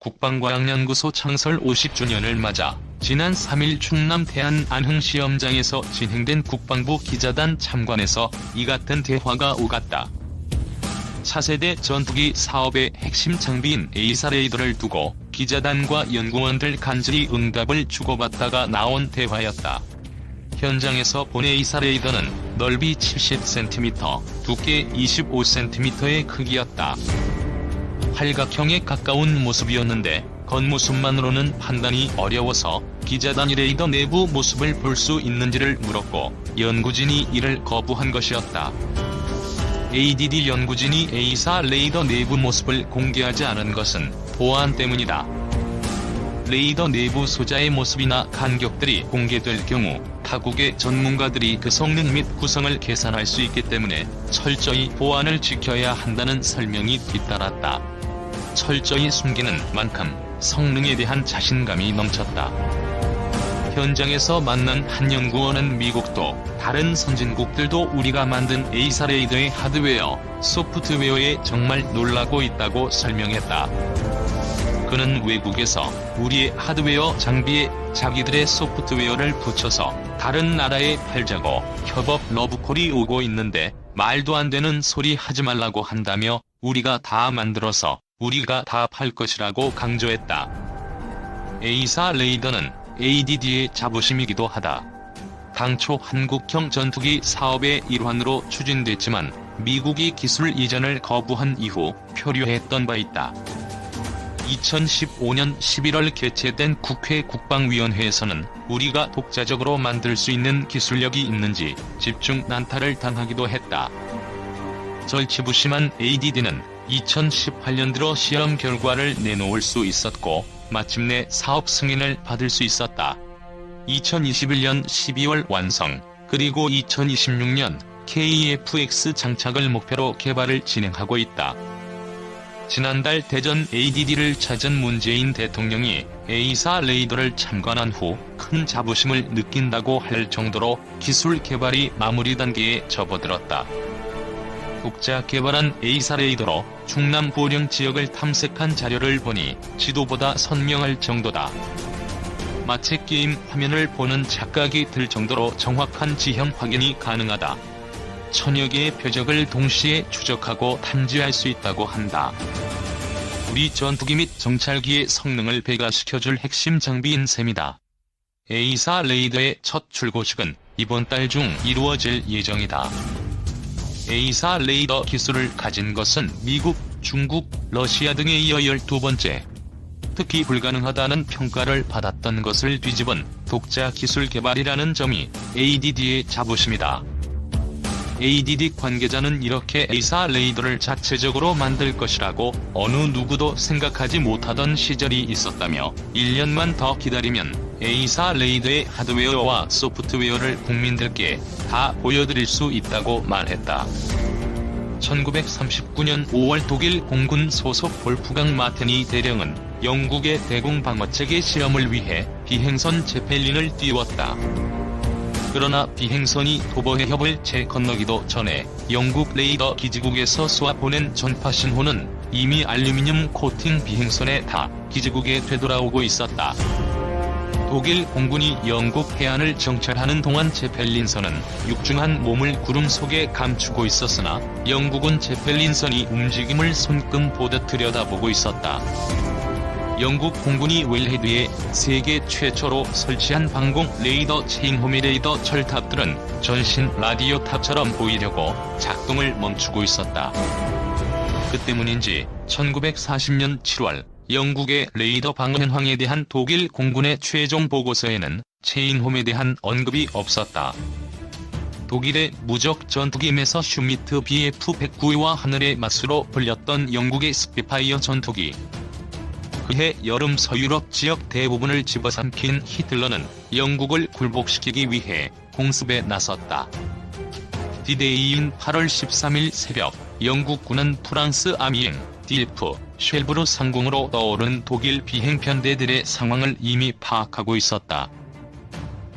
국방과학연구소 창설 50주년을 맞아 지난 3일 충남 태안 안흥시험장에서 진행된 국방부 기자단 참관에서 이 같은 대화가 오갔다. 차세대 전투기 사업의 핵심 장비인 에이사 레이더를 두고 기자단과 연구원들 간절히 응답을 주고받다가 나온 대화였다. 현장에서 본 에이사 레이더는 넓이 70cm, 두께 25cm의 크기였다. 팔각형에 가까운 모습이었는데 겉모습만으로는 판단이 어려워서 기자단이 레이더 내부 모습을 볼 수 있는지를 물었고 연구진이 이를 거부한 것이었다. ADD 연구진이 에이사 레이더 내부 모습을 공개하지 않은 것은 보안 때문이다. 레이더 내부 소자의 모습이나 간격들이 공개될 경우 타국의 전문가들이 그 성능 및 구성을 계산할 수 있기 때문에 철저히 보안을 지켜야 한다는 설명이 뒤따랐다. 철저히 숨기는 만큼 성능에 대한 자신감이 넘쳤다. 현장에서 만난 한 연구원은 미국도 다른 선진국들도 우리가 만든 에이사 레이더의 하드웨어, 소프트웨어에 정말 놀라고 있다고 설명했다. 그는 외국에서 우리의 하드웨어 장비에 자기들의 소프트웨어를 붙여서 다른 나라에 팔자고 협업 러브콜이 오고 있는데 말도 안 되는 소리 하지 말라고 한다며 우리가 다 만들어서 우리가 다 팔 것이라고 강조했다. 에이사 레이더는 ADD의 자부심이기도 하다. 당초 한국형 전투기 사업의 일환으로 추진됐지만 미국이 기술 이전을 거부한 이후 표류했던 바 있다. 2015년 11월 개최된 국회 국방위원회에서는 우리가 독자적으로 만들 수 있는 기술력이 있는지 집중 난타를 당하기도 했다. 절치부심한 ADD는 2018년 들어 시험 결과를 내놓을 수 있었고 마침내 사업 승인을 받을 수 있었다. 2021년 12월 완성, 그리고 2026년 KF-X 장착을 목표로 개발을 진행하고 있다. 지난달 대전 ADD를 찾은 문재인 대통령이 에이사 레이더를 참관한 후 큰 자부심을 느낀다고 할 정도로 기술 개발이 마무리 단계에 접어들었다. 독자 개발한 에이사 레이더로 충남 보령 지역을 탐색한 자료를 보니 지도보다 선명할 정도다. 마치 게임 화면을 보는 착각이 들 정도로 정확한 지형 확인이 가능하다. 천여 개의 표적을 동시에 추적하고 탐지할 수 있다고 한다. 우리 전투기 및 정찰기의 성능을 배가시켜줄 핵심 장비인 셈이다. 에이사 레이더의 첫 출고식은 이번 달 중 이루어질 예정이다. 에이사 레이더 기술을 가진 것은 미국, 중국, 러시아 등에 이어 12번째. 특히 불가능하다는 평가를 받았던 것을 뒤집은 독자 기술 개발이라는 점이 ADD의 자부심이다. ADD 관계자는 이렇게 에이사 레이더를 자체적으로 만들 것이라고 어느 누구도 생각하지 못하던 시절이 있었다며 1년만 더 기다리면 에이사 레이더의 하드웨어와 소프트웨어를 국민들께 다 보여드릴 수 있다고 말했다. 1939년 5월 독일 공군 소속 볼프강 마테니 대령은 영국의 대공 방어체계 실험을 위해 비행선 제펠린을 띄웠다. 그러나 비행선이 도보해협을 채 건너기도 전에 영국 레이더 기지국에서 쏘아 보낸 전파 신호는 이미 알루미늄 코팅 비행선에 다 기지국에 되돌아오고 있었다. 독일 공군이 영국 해안을 정찰하는 동안 제펠린선은 육중한 몸을 구름 속에 감추고 있었으나 영국은 제펠린선이 움직임을 손금 보듯 들여다보고 있었다. 영국 공군이 웰헤드에 세계 최초로 설치한 방공 레이더 체인호미 레이더 철탑들은 전신 라디오 탑처럼 보이려고 작동을 멈추고 있었다. 그 때문인지 1940년 7월 영국의 레이더 방어 현황에 대한 독일 공군의 최종 보고서에는 체인홈에 대한 언급이 없었다. 독일의 무적 전투기 메서 슈미트 BF-109와 하늘의 맞수로 불렸던 영국의 스피파이어 전투기. 그해 여름 서유럽 지역 대부분을 집어삼킨 히틀러는 영국을 굴복시키기 위해 공습에 나섰다. 디데이인 8월 13일 새벽 영국군은 프랑스 아미엥, 딜프, 쉘브르 상공으로 떠오른 독일 비행편대들의 상황을 이미 파악하고 있었다.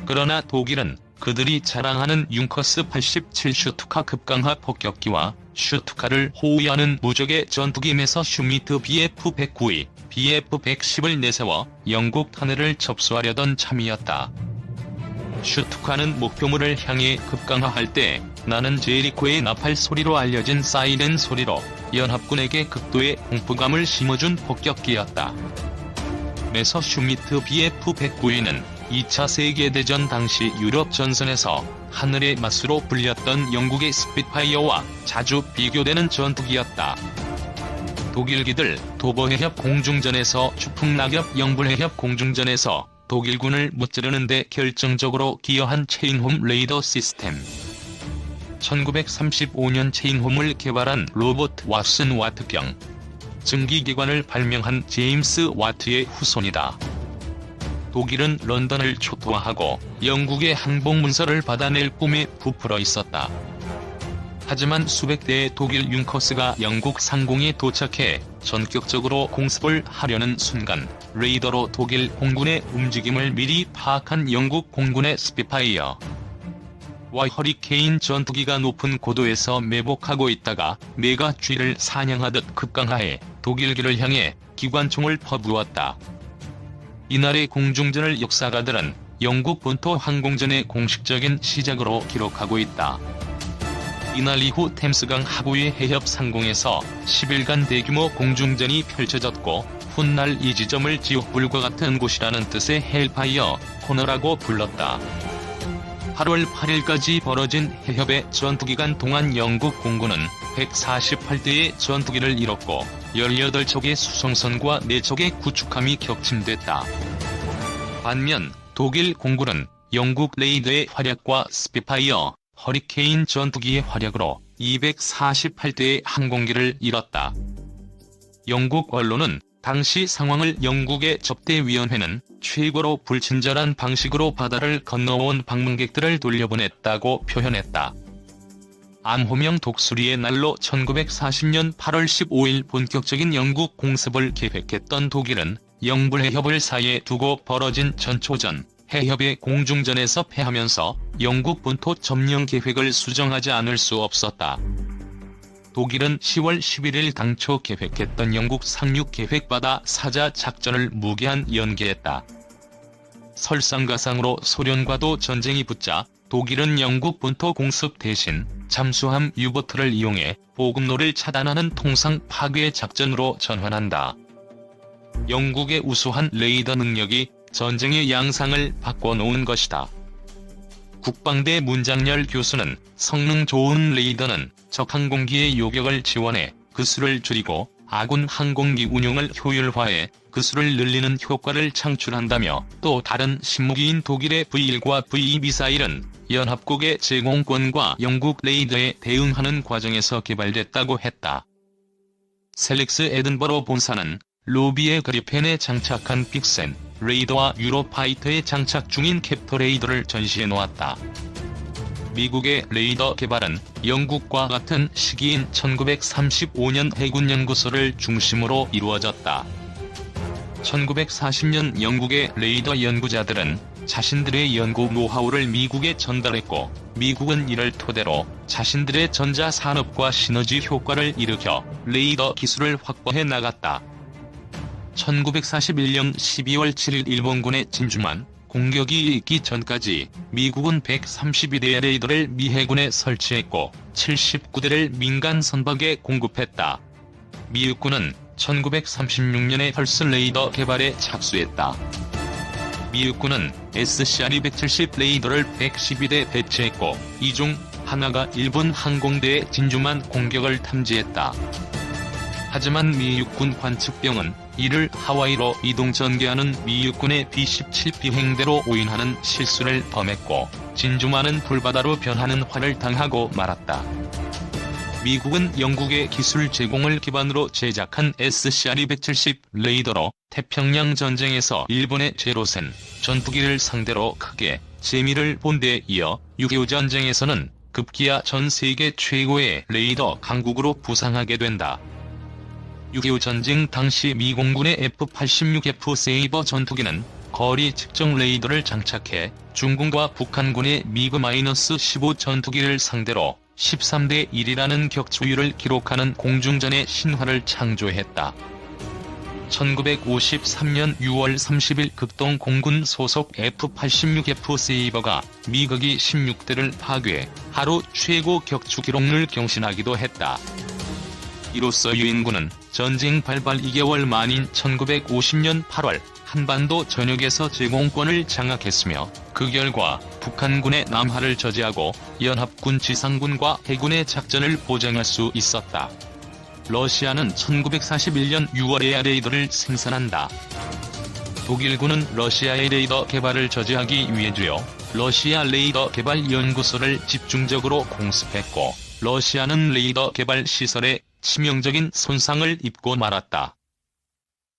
그러나 독일은 그들이 자랑하는 융커스 87 슈투카 급강하 폭격기와 슈투카를 호위하는 무적의 전투기 메서 슈미트 BF-109의 BF-110을 내세워 영국 하늘을 접수하려던 참이었다. 슈투카는 목표물을 향해 급강하할 때 나는 제리코의 나팔 소리로 알려진 사이렌 소리로 연합군에게 극도의 공포감을 심어준 폭격기였다. 메서슈미트 BF-109E는 2차 세계대전 당시 유럽 전선에서 하늘의 마수로 불렸던 영국의 스핏파이어와 자주 비교되는 전투기였다. 독일기들 도버해협 공중전에서 추풍낙엽 영불해협 공중전에서 독일군을 무찌르는 데 결정적으로 기여한 체인홈 레이더 시스템. 1935년 체인홈을 개발한 로버트 왓슨 와트경. 증기기관을 발명한 제임스 와트의 후손이다. 독일은 런던을 초토화하고 영국의 항복 문서를 받아낼 꿈에 부풀어 있었다. 하지만 수백 대의 독일 융커스가 영국 상공에 도착해 전격적으로 공습을 하려는 순간 레이더로 독일 공군의 움직임을 미리 파악한 영국 공군의 스핏파이어 와 허리케인 전투기가 높은 고도에서 매복하고 있다가 메가 쥐를 사냥하듯 급강하해 독일기를 향해 기관총을 퍼부었다. 이날의 공중전을 역사가들은 영국 본토 항공전의 공식적인 시작으로 기록하고 있다. 이날 이후 템스강 하구의 해협 상공에서 10일간 대규모 공중전이 펼쳐졌고 훗날 이 지점을 지옥불과 같은 곳이라는 뜻의 헬파이어 코너라고 불렀다. 8월 8일까지 벌어진 해협의 전투기간 동안 영국 공군은 148대의 전투기를 잃었고 18척의 수송선과 4척의 구축함이 격침됐다. 반면 독일 공군은 영국 레이더의 활약과 스핏파이어, 허리케인 전투기의 활약으로 248대의 항공기를 잃었다. 영국 언론은 당시 상황을 영국의 접대위원회는 최고로 불친절한 방식으로 바다를 건너온 방문객들을 돌려보냈다고 표현했다. 암호명 독수리의 날로 1940년 8월 15일 본격적인 영국 공습을 계획했던 독일은 영불해협을 사이에 두고 벌어진 전초전, 해협의 공중전에서 패하면서 영국 본토 점령 계획을 수정하지 않을 수 없었다. 독일은 10월 11일 당초 계획했던 영국 상륙 계획보다 사자 작전을 무기한 연기했다. 설상가상으로 소련과도 전쟁이 붙자 독일은 영국 본토 공습 대신 잠수함 유보트를 이용해 보급로를 차단하는 통상 파괴 작전으로 전환한다. 영국의 우수한 레이더 능력이 전쟁의 양상을 바꿔놓은 것이다. 국방대 문장열 교수는 성능 좋은 레이더는 적 항공기의 요격을 지원해 그 수를 줄이고 아군 항공기 운용을 효율화해 그 수를 늘리는 효과를 창출한다며 또 다른 신무기인 독일의 V1과 V2 미사일은 연합국의 제공권과 영국 레이더에 대응하는 과정에서 개발됐다고 했다. 셀렉스 에든버러 본사는 로비의 그리펜에 장착한 픽센 레이더와 유로파이터에 장착 중인 캡터 레이더를 전시해 놓았다. 미국의 레이더 개발은 영국과 같은 시기인 1935년 해군연구소를 중심으로 이루어졌다. 1940년 영국의 레이더 연구자들은 자신들의 연구 노하우를 미국에 전달했고 미국은 이를 토대로 자신들의 전자산업과 시너지 효과를 일으켜 레이더 기술을 확보해 나갔다. 1941년 12월 7일 일본군의 진주만 공격이 있기 전까지 미국은 132대의 레이더를 미 해군에 설치했고 79대를 민간 선박에 공급했다. 미 육군은 1936년에 펄스 레이더 개발에 착수했다. 미 육군은 SCR-270 레이더를 112대 배치했고 이 중 하나가 일본 항공대의 진주만 공격을 탐지했다. 하지만 미 육군 관측병은 이를 하와이로 이동 전개하는 미 육군의 B-17 비행대로 오인하는 실수를 범했고 진주만은 불바다로 변하는 화를 당하고 말았다. 미국은 영국의 기술 제공을 기반으로 제작한 SCR-270 레이더로 태평양 전쟁에서 일본의 제로센 전투기를 상대로 크게 재미를 본 데 이어 6.25 전쟁에서는 급기야 전 세계 최고의 레이더 강국으로 부상하게 된다. 6.25 전쟁 당시 미 공군의 F-86F 세이버 전투기는 거리 측정 레이더를 장착해 중공과 북한군의 미그-15 전투기를 상대로 13대 1이라는 격추율을 기록하는 공중전의 신화를 창조했다. 1953년 6월 30일 극동 공군 소속 F-86F 세이버가 미국이 16대를 파괴해 하루 최고 격추 기록을 경신하기도 했다. 이로써 유엔군은 전쟁 발발 2개월 만인 1950년 8월 한반도 전역에서 제공권을 장악했으며 그 결과 북한군의 남하를 저지하고 연합군 지상군과 해군의 작전을 보장할 수 있었다. 러시아는 1941년 6월에 레이더를 생산한다. 독일군은 러시아의 레이더 개발을 저지하기 위해 주요 러시아 레이더 개발 연구소를 집중적으로 공습했고, 러시아는 레이더 개발 시설에 치명적인 손상을 입고 말았다.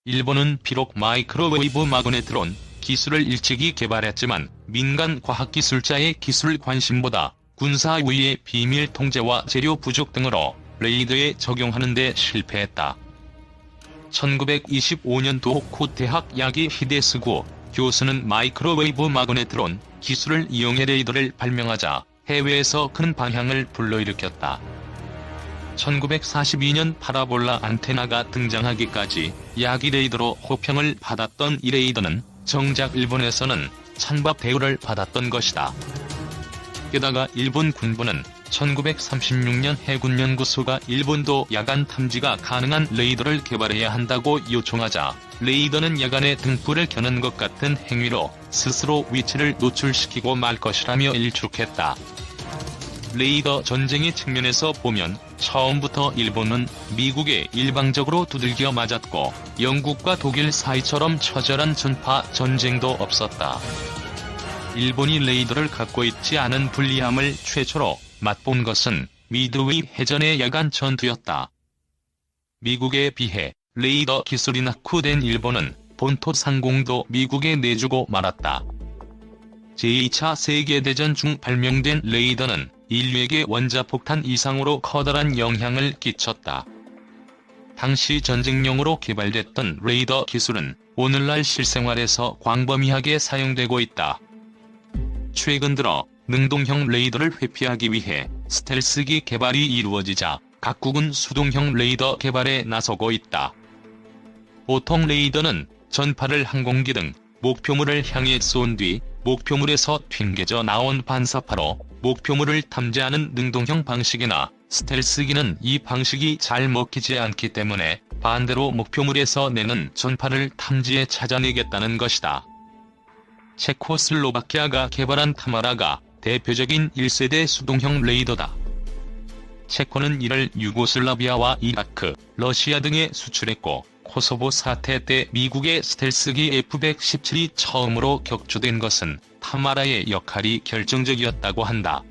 일본은 비록 마이크로웨이브 마그네트론 기술을 일찍이 개발했지만 민간 과학기술자의 기술 관심보다 군사 우위의 비밀 통제와 재료 부족 등으로 레이더에 적용하는 데 실패했다. 1925년 도호쿠 대학 야기 히데스구 교수는 마이크로웨이브 마그네트론 기술을 이용해 레이더를 발명하자 해외에서 큰 반향을 불러일으켰다. 1942년 파라볼라 안테나가 등장하기까지 야기 레이더로 호평을 받았던 이 레이더는 정작 일본에서는 찬밥 대우를 받았던 것이다. 게다가 일본 군부는 1936년 해군연구소가 일본도 야간 탐지가 가능한 레이더를 개발해야 한다고 요청하자 레이더는 야간에 등불을 켜는 것 같은 행위로 스스로 위치를 노출시키고 말 것이라며 일축했다. 레이더 전쟁의 측면에서 보면 처음부터 일본은 미국에 일방적으로 두들겨 맞았고 영국과 독일 사이처럼 처절한 전파 전쟁도 없었다. 일본이 레이더를 갖고 있지 않은 불리함을 최초로 맛본 것은 미드웨이 해전의 야간 전투였다. 미국에 비해 레이더 기술이 낙후된 일본은 본토 상공도 미국에 내주고 말았다. 제2차 세계대전 중 발명된 레이더는 인류에게 원자폭탄 이상으로 커다란 영향을 끼쳤다. 당시 전쟁용으로 개발됐던 레이더 기술은 오늘날 실생활에서 광범위하게 사용되고 있다. 최근 들어 능동형 레이더를 회피하기 위해 스텔스기 개발이 이루어지자 각국은 수동형 레이더 개발에 나서고 있다. 보통 레이더는 전파를 항공기 등 목표물을 향해 쏜 뒤 목표물에서 튕겨져 나온 반사파로 목표물을 탐지하는 능동형 방식이나 스텔스기는 이 방식이 잘 먹히지 않기 때문에 반대로 목표물에서 내는 전파를 탐지해 찾아내겠다는 것이다. 체코슬로바키아가 개발한 타마라가 대표적인 1세대 수동형 레이더다. 체코는 이를 유고슬라비아와 이라크, 러시아 등에 수출했고 코소보 사태 때 미국의 스텔스기 F-117이 처음으로 격추된 것은 타마라의 역할이 결정적이었다고 한다.